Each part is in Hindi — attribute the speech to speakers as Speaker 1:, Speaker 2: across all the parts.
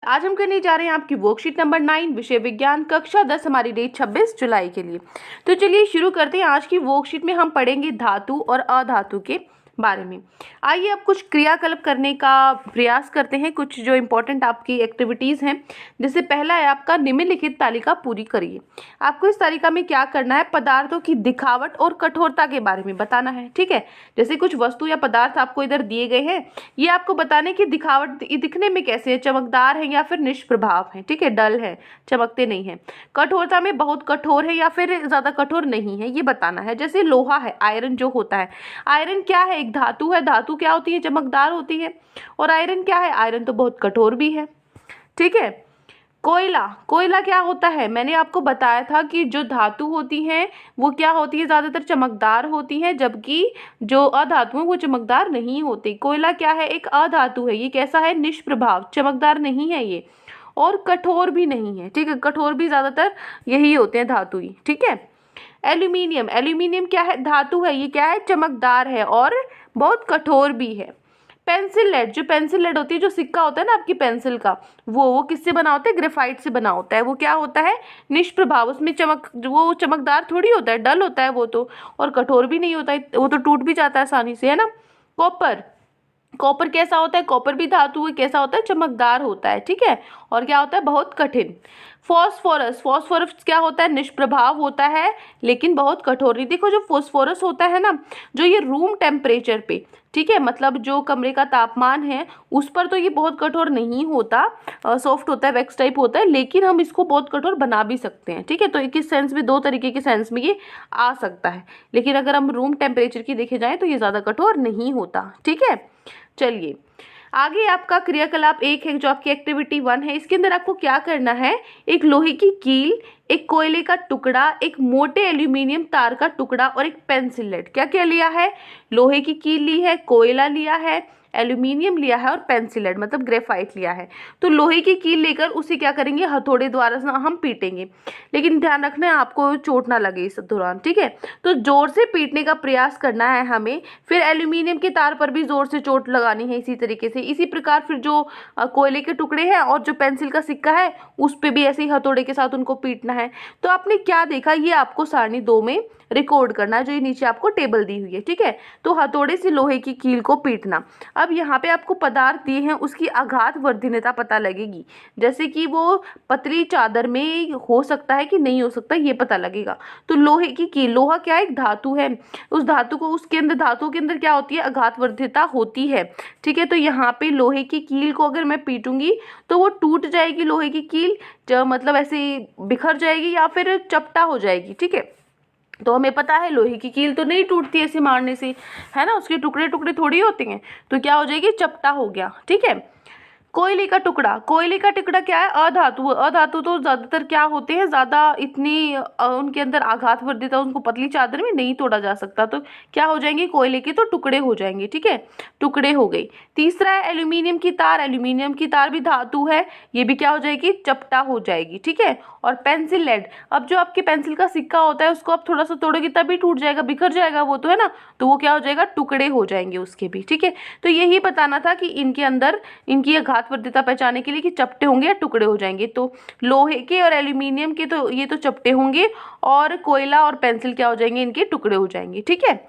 Speaker 1: आज हम करने जा रहे हैं आपकी वर्कशीट नंबर 9 विषय विज्ञान कक्षा 10, हमारी डेट 26 जुलाई के लिए। तो चलिए शुरू करते हैं। आज की वर्कशीट में हम पढ़ेंगे धातु और अधातु के बारे में। आइए अब कुछ क्रियाकलाप करने का प्रयास करते हैं, कुछ जो इम्पोर्टेंट आपकी एक्टिविटीज़ हैं। जैसे पहला है आपका निम्नलिखित तालिका पूरी करिए। आपको इस तालिका में क्या करना है, पदार्थों की दिखावट और कठोरता के बारे में बताना है। ठीक है, जैसे कुछ वस्तु या पदार्थ आपको इधर दिए गए हैं, ये आपको बताने की दिखावट दिखने में कैसे है, चमकदार है या फिर निष्प्रभाव है। ठीक है, डल है, चमकते नहीं है। कठोरता में बहुत कठोर है या फिर ज़्यादा कठोर नहीं है, ये बताना है। जैसे लोहा है, आयरन जो होता है, आयरन क्या है, धातु है। धातु क्या होती है, चमकदार होती है। और आयरन क्या है, आयरन तो बहुत कठोर भी है। ठीक है, कोयला, कोयला क्या होता है, मैंने आपको बताया था कि जो धातु होती हैं वो क्या होती है, ज़्यादातर चमकदार होती हैं, जबकि जो अधातु हैं वो चमकदार नहीं होती। कोयला क्या है, एक अधातु है। ये कैसा है, निष्प्रभाव, चमकदार नहीं है ये, और कठोर भी नहीं है। ठीक है, कठोर भी ज़्यादातर यही होते हैं धातु ही। ठीक है, एल्यूमिनियम, एल्यूमिनियम क्या है, धातु है। ये क्या है, चमकदार है और बहुत कठोर भी है। पेंसिल लेड, जो पेंसिल लेड होती है, जो सिक्का होता है ना आपकी पेंसिल का, वो किससे बना होता है, ग्रेफाइट से बना होता है। वो क्या होता है, निष्प्रभाव, उसमें वो चमकदार थोड़ी होता है, डल होता है वो तो, और कठोर भी नहीं होता है, वो तो टूट भी जाता है आसानी से, है ना। कॉपर, कॉपर कैसा होता है, कॉपर भी धातु है, कैसा होता है, चमकदार होता है। ठीक है, और क्या होता है, बहुत कठिन। फॉस्फोरस, फॉस्फोरस क्या होता है, निष्प्रभाव होता है लेकिन बहुत कठोर नहीं। देखो जो फॉस्फोरस होता है ना, जो ये रूम टेम्परेचर पे, ठीक है, मतलब जो कमरे का तापमान है उस पर तो ये बहुत कठोर नहीं होता, सॉफ्ट होता है, वैक्स टाइप होता है, लेकिन हम इसको बहुत कठोर बना भी सकते हैं। ठीक है, तो किस सेंस में, दो तरीके के सेंस में ये आ सकता है, लेकिन अगर हम रूम टेम्परेचर की देखे जाए तो ये ज़्यादा कठोर नहीं होता। ठीक है, चलिए आगे आपका क्रियाकलाप 1 है, जो आपकी एक्टिविटी 1 है। इसके अंदर आपको क्या करना है, एक लोहे की कील, एक कोयले का टुकड़ा, एक मोटे एल्यूमिनियम तार का टुकड़ा और एक पेंसिल लेड। क्या क्या लिया है, लोहे की कील ली है, कोयला लिया है, एल्यूमिनियम लिया है और पेंसिल लेड मतलब ग्रेफाइट लिया है। तो लोहे की कील लेकर उसे क्या करेंगे, हथौड़े द्वारा हम पीटेंगे, लेकिन ध्यान रखना है आपको चोट ना लगे इस दौरान। ठीक है, तो जोर से पीटने का प्रयास करना है हमें। फिर एल्यूमिनियम के तार पर भी जोर से चोट लगानी है इसी तरीके से। इसी प्रकार फिर जो कोयले के टुकड़े हैं और जो पेंसिल का सिक्का है उस पर भी ऐसे ही हथौड़े के साथ उनको पीटना है। तो आपने क्या देखा, ये आपको सारणी 2 में रिकॉर्ड करना है, जो ये नीचे आपको टेबल दी हुई है। ठीक है, तो हथौड़े से लोहे की कील को पीटना। अब यहाँ पे आपको पदार्थ दिए हैं, उसकी आघात वर्धनीयता पता लगेगी, जैसे कि वो पतली चादर में हो सकता है कि नहीं हो सकता, ये पता लगेगा। तो लोहे की कील, लोहा क्या है, एक धातु है, उस धातु को, उसके अंदर, धातु के अंदर क्या होती है, आघात वर्धनीयता होती है। ठीक है, तो यहाँ पे लोहे की कील को अगर मैं पीटूंगी तो वो टूट जाएगी, लोहे की कील मतलब ऐसे बिखर जाएगी या फिर चपटा हो जाएगी। ठीक है, तो हमें पता है लोहे की कील तो नहीं टूटती ऐसे मारने से, है ना, उसके टुकड़े टुकड़े थोड़ी होते हैं, तो क्या हो जाएगी, चपटा हो गया। ठीक है, कोयले का टुकड़ा, कोयले का टुकड़ा क्या है, अधातु, अधातु तो ज्यादातर क्या होते हैं, ज्यादा इतनी उनके अंदर आघात वर्धनीयता, उनको पतली चादर में नहीं तोड़ा जा सकता, तो क्या हो जाएंगे, कोयले के तो टुकड़े हो जाएंगे। ठीक है, टुकड़े हो गए। तीसरा है एल्यूमिनियम की तार, एल्यूमिनियम की तार भी धातु है, ये भी क्या हो जाएगी, चपटा हो जाएगी। ठीक है, और पेंसिल लेड, अब जो आपके पेंसिल का सिक्का होता है उसको आप थोड़ा सा तोड़ोगे तभी टूट जाएगा, बिखर जाएगा वो तो, है ना, तो वो क्या हो जाएगा, टुकड़े हो जाएंगे उसके भी। ठीक है, तो यही बताना था कि इनके अंदर इनकी आघात वर्धनीयता पहचानने के लिए कि चपटे होंगे या टुकड़े हो जाएंगे। तो लोहे के और एल्यूमिनियम के तो ये तो चपटे होंगे, और कोयला और पेंसिल क्या हो जाएंगे, इनके टुकड़े हो जाएंगे। ठीक है,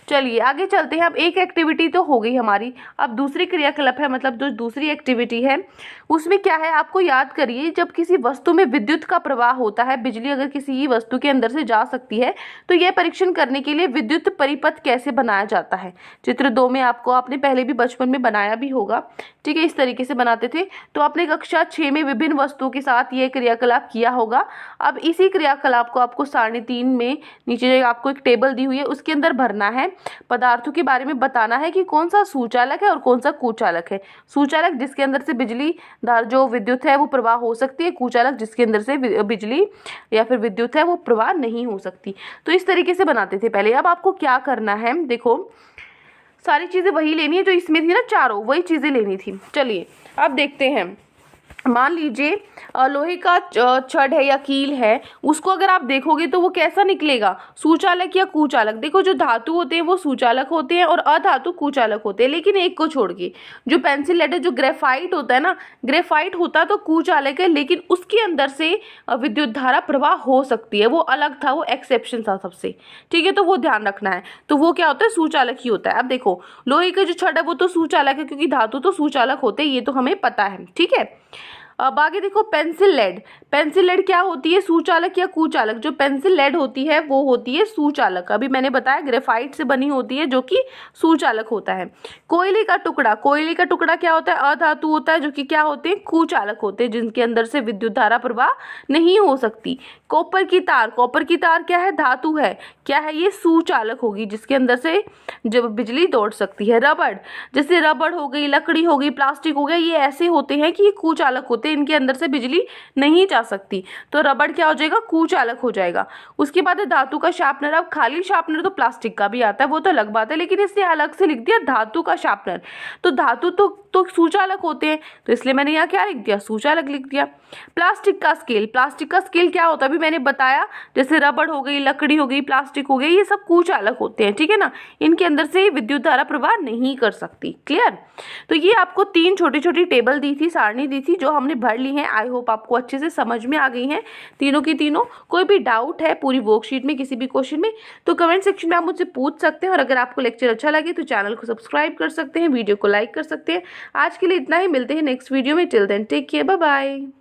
Speaker 1: चलिए आगे चलते हैं। अब एक एक्टिविटी तो हो गई हमारी, अब दूसरी क्रियाकलाप है, मतलब जो दूसरी एक्टिविटी है उसमें क्या है, आपको याद करिए, जब किसी वस्तु में विद्युत का प्रवाह होता है, बिजली अगर किसी वस्तु के अंदर से जा सकती है, तो यह परीक्षण करने के लिए विद्युत परिपथ कैसे बनाया जाता है। चित्र 2 में आपको, आपने पहले भी बचपन में बनाया भी होगा। ठीक है, इस तरीके से बनाते थे, तो आपने कक्षा 6 में विभिन्न वस्तुओं के साथ ये क्रियाकलाप किया होगा। अब इसी क्रियाकलाप को आपको सारणी 3 में नीचे आपको एक टेबल दी हुई है, उसके अंदर भरना है, पदार्थों के बारे में बताना है कि कौन सा सुचालक है और कौन सा कुचालक है। सुचालक जिसके अंदर से बिजली जो विद्युत है वो प्रवाह हो सकती है, कुचालक जिसके अंदर से बिजली या फिर विद्युत है वो प्रवाह नहीं हो सकती। तो इस तरीके से बनाते थे पहले। अब आपको क्या करना है, देखो सारी चीजें वही लेनी है जो इसमें थी ना, चारों वही चीजें लेनी थी। चलिए अब देखते हैं, मान लीजिए लोहे का छड़ है या कील है, उसको अगर आप देखोगे तो वो कैसा निकलेगा, सुचालक या कुचालक। देखो जो धातु होते हैं वो सुचालक होते हैं और अधातु कुचालक होते हैं, लेकिन एक को छोड़ के। जो पेंसिल लेड है, जो ग्रेफाइट होता है ना, ग्रेफाइट होता तो कुचालक है, लेकिन उसके अंदर से विद्युत धारा प्रवाह हो सकती है, वो अलग था, वो एक्सेप्शन था सबसे। ठीक है, तो वो ध्यान रखना है। तो वो क्या होता है, सुचालक ही होता है। अब देखो लोहे का जो छड़ है वो तो सुचालक है, क्योंकि धातु तो सुचालक होते हैं, ये तो हमें पता है। ठीक है, अब आगे देखो पेंसिल लेड। पेंसिल लेड क्या होती है, सुचालक या कुचालक। जो पेंसिल लेड होती है वो होती है सुचालक। अभी मैंने बताया ग्रेफाइट से बनी होती है, जो कि सुचालक होता है। कोयले का टुकड़ा, कोयले का टुकड़ा क्या होता है, अधातु होता है, जो कि क्या होते हैं, कुचालक होते हैं, जिनके अंदर से विद्युत धारा प्रवाह नहीं हो सकती। कॉपर की तार, कॉपर की तार क्या है, धातु है, क्या है, ये सुचालक होगी, जिसके अंदर से जब बिजली दौड़ सकती है। रबड़, जैसे रबड़ हो गई, लकड़ी हो गई, प्लास्टिक हो गया, ये ऐसे होते हैं कि ये कुचालक होते हैं, इनके अंदर से बिजली नहीं जा सकती, तो रबड़ क्या हो जाएगा, कुचालक हो जाएगा। उसके बाद है धातु का शार्पनर। अब खाली शार्पनर तो प्लास्टिक का भी आता है, वो तो अलग बात है, लेकिन इसने अलग से लिख दिया धातु का शार्पनर। तो धातु तो सुचालक होते हैं, तो इसलिए मैंने यहाँ क्या लिख दिया, सुचालक लिख दिया। प्लास्टिक का स्केल, प्लास्टिक का स्केल क्या होता है, अभी मैंने बताया, जैसे रबड़ हो गई, लकड़ी हो गई, प्लास्टिक हो गई, ये सब कुचालक होते हैं। ठीक है ना, इनके अंदर से विद्युत धारा प्रवाह नहीं कर सकती। क्लियर। तो ये आपको 3 छोटी छोटी टेबल दी थी, सारणी दी थी, जो हमने भर ली है। आई होप आपको अच्छे से समझ में आ गई हैं तीनों की तीनों। कोई भी डाउट है पूरी वर्कशीट में, किसी भी क्वेश्चन में, तो कमेंट सेक्शन में आप मुझसे पूछ सकते हैं। और अगर आपको लेक्चर अच्छा लगे तो चैनल को सब्सक्राइब कर सकते हैं, वीडियो को लाइक कर सकते हैं। आज के लिए इतना ही, मिलते हैं नेक्स्ट वीडियो में। Till then take care, bye bye.